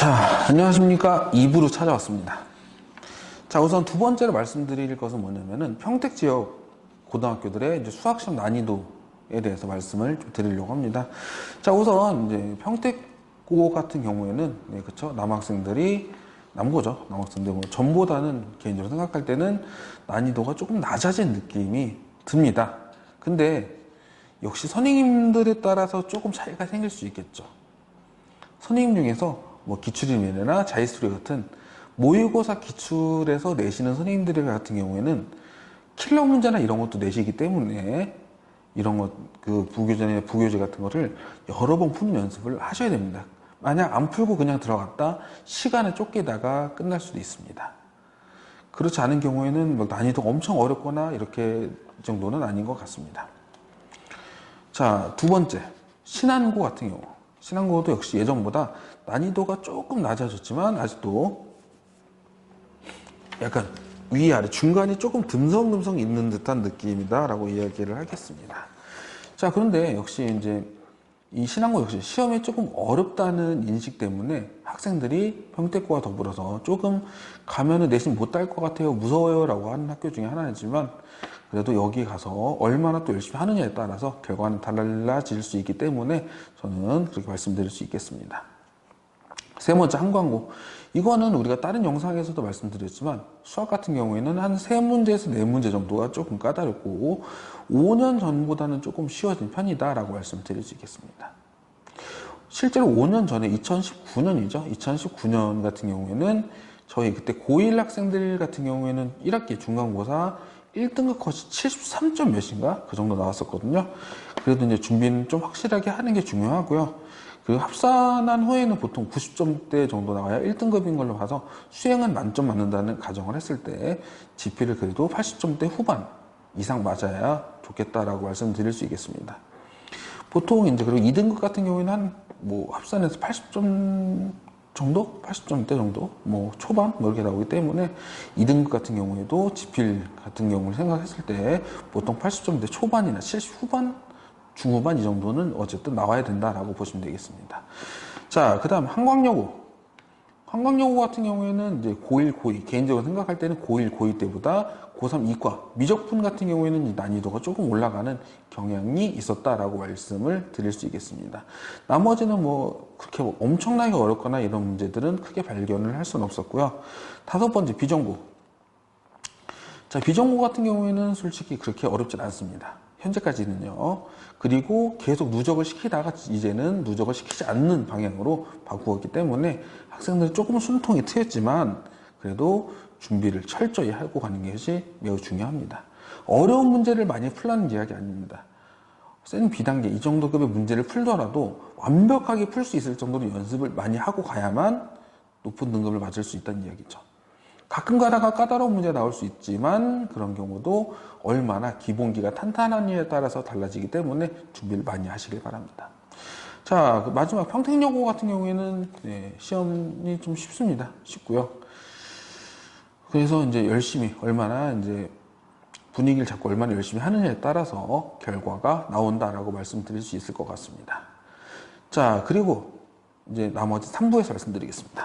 자, 안녕하십니까. 2부로 찾아왔습니다. 자, 우선 두 번째로 말씀드릴 것은 뭐냐면은 평택 지역 고등학교들의 이제 수학시험 난이도에 대해서 말씀을 좀 드리려고 합니다. 자, 우선 이제 평택고 같은 경우에는, 네, 그쵸. 남고죠. 남학생들. 뭐 전보다는 개인적으로 생각할 때는 난이도가 조금 낮아진 느낌이 듭니다. 근데 역시 선생님들에 따라서 조금 차이가 생길 수 있겠죠. 선생님 중에서 뭐 기출이면이나 자히스토리 같은 모의고사 기출에서 내시는 선생님들 같은 경우에는 킬러 문제나 이런 것도 내시기 때문에 이런 것, 그 부교재 같은 거를 여러 번 푸는 연습을 하셔야 됩니다. 만약 안 풀고 그냥 들어갔다 시간에 쫓기다가 끝날 수도 있습니다. 그렇지 않은 경우에는 뭐 난이도가 엄청 어렵거나 이렇게 정도는 아닌 것 같습니다. 자, 두 번째, 신안고 같은 경우. 신안고도 역시 예전보다 난이도가 조금 낮아졌지만 아직도 약간 위아래 중간이 조금 듬성듬성 있는 듯한 느낌이다 라고 이야기를 하겠습니다. 자, 그런데 역시 이제 이 신안고 역시 시험이 조금 어렵다는 인식 때문에 학생들이 평택고와 더불어서 조금 가면은 내신 못 딸 것 같아요, 무서워요 라고 하는 학교 중에 하나이지만 그래도 여기 가서 얼마나 또 열심히 하느냐에 따라서 결과는 달라질 수 있기 때문에 저는 그렇게 말씀드릴 수 있겠습니다. 세 번째, 한광고. 이거는 우리가 다른 영상에서도 말씀드렸지만 수학 같은 경우에는 한 3문제에서 4문제 정도가 조금 까다롭고 5년 전보다는 조금 쉬워진 편이다 라고 말씀드릴 수 있겠습니다. 실제로 5년 전에 2019년이죠. 2019년 같은 경우에는 저희 그때 고1 학생들 같은 경우에는 1학기 중간고사 1등급 컷이 73점 몇인가? 그 정도 나왔었거든요. 그래도 이제 준비는 좀 확실하게 하는 게 중요하고요. 그 합산한 후에는 보통 90점대 정도 나와야 1등급인 걸로 봐서 수행은 만점 맞는다는 가정을 했을 때 지필을 그래도 80점대 후반 이상 맞아야 좋겠다라고 말씀드릴 수 있겠습니다. 보통 이제 그리고 2등급 같은 경우에는 한 뭐 합산해서 80점 정도? 80점대 정도? 뭐 초반? 뭐 이렇게 나오기 때문에 2등급 같은 경우에도 지필 같은 경우를 생각했을 때 보통 80점대 초반이나 70 후반? 중후반 이 정도는 어쨌든 나와야 된다라고 보시면 되겠습니다. 자, 그 다음 한광여고. 한광여고 같은 경우에는 이제 고1, 고2, 개인적으로 생각할 때는 고1, 고2 때보다 고3 이과, 미적분 같은 경우에는 난이도가 조금 올라가는 경향이 있었다라고 말씀을 드릴 수 있겠습니다. 나머지는 뭐 그렇게 뭐 엄청나게 어렵거나 이런 문제들은 크게 발견을 할 수는 없었고요. 다섯 번째, 비정보. 자, 비정보 같은 경우에는 솔직히 그렇게 어렵진 않습니다. 현재까지는요. 그리고 계속 누적을 시키다가 이제는 누적을 시키지 않는 방향으로 바꾸었기 때문에 학생들은 조금 숨통이 트였지만 그래도 준비를 철저히 하고 가는 것이 매우 중요합니다. 어려운 문제를 많이 풀라는 이야기 아닙니다. 센 B단계 이 정도 급의 문제를 풀더라도 완벽하게 풀 수 있을 정도로 연습을 많이 하고 가야만 높은 등급을 맞을 수 있다는 이야기죠. 가끔 가다가 까다로운 문제 나올 수 있지만 그런 경우도 얼마나 기본기가 탄탄하냐에 따라서 달라지기 때문에 준비를 많이 하시길 바랍니다. 자, 그 마지막 평택여고 같은 경우에는 시험이 좀 쉽습니다. 쉽고요. 그래서 이제 열심히 얼마나 이제 분위기를 잡고 얼마나 열심히 하느냐에 따라서 결과가 나온다라고 말씀드릴 수 있을 것 같습니다. 자, 그리고 이제 나머지 3부에서 말씀드리겠습니다.